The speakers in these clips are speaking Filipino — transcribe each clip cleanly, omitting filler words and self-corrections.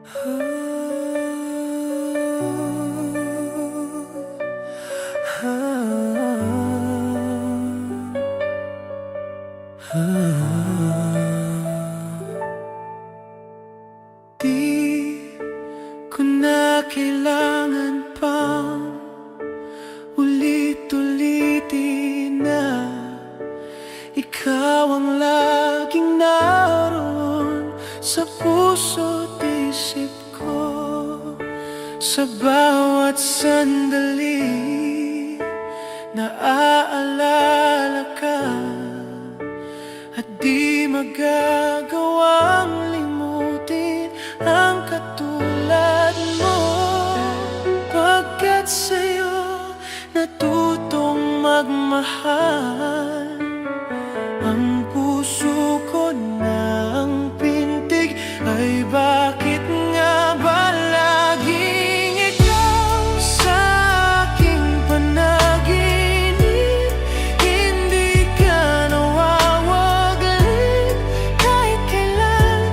Di ko na kailangan pang ulit-ulitin na ikaw ang laging naroon sa puso't isip ko. Sa bawat sandali naaalala ka, at di magagawang limutin ang katulad mo. Pagkat sa'yo natutong magmahal, ang puso ko ng pintig ay bakit nga ba laging ikaw sa aking panaginip? Hindi ka nawawaglit kahit kailan.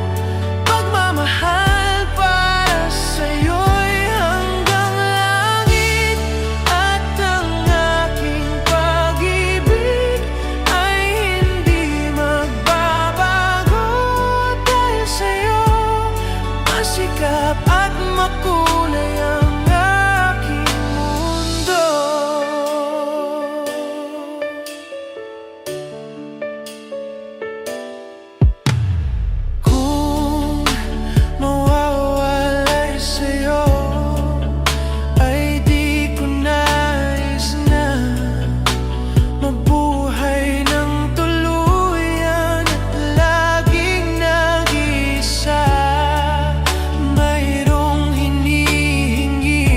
Pagmamahal para sa'yo'y hanggang langit, at ang aking pag-ibig ay hindi magbabago. Dahil sa'yo masikap at makulay ang aking mundo. Kung mawawalay sa'yo ay di ko nais na mabuhay ng tuluyan at laging nag-iisa. Mayroong hinihingi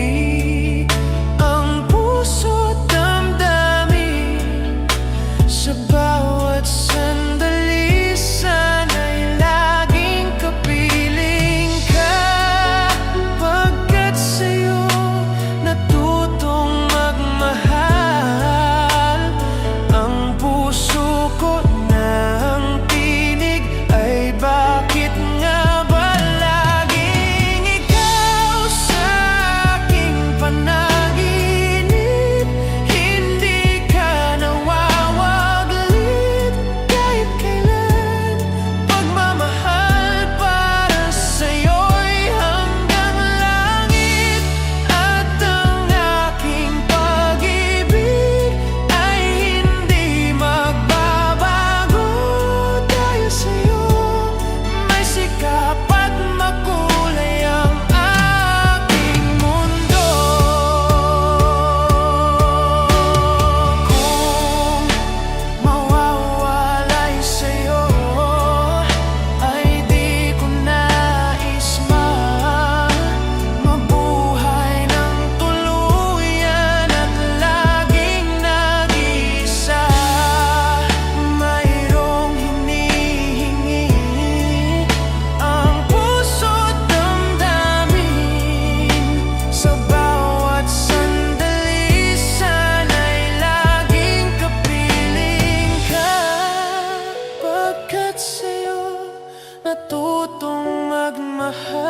ang puso't damdamin. Sa bawat sandali sana'y laging kapiling ka. Pagkat sa'yo natutong magmahal, ang puso ko ng tinig ay bakit nga ba laging ikaw sa aking panaginip? Hindi ka nawawaglit kahit kailan. Pagmamahal para sa'yo'y hanggang langit, at ang aking pag-ibig ay hindi magbabago. Dahil sa'yo may sikap at makulay ang aking mundo. Kung mawawalay sa'yo ay di ko nais mabuhay ng tuluyan at laging nag-iisa. Mayroong hinihingi ang puso't damdamin. Sa bawat sandali sana'y laging kapiling ka. Pagkat sa'yo natutong magmahal,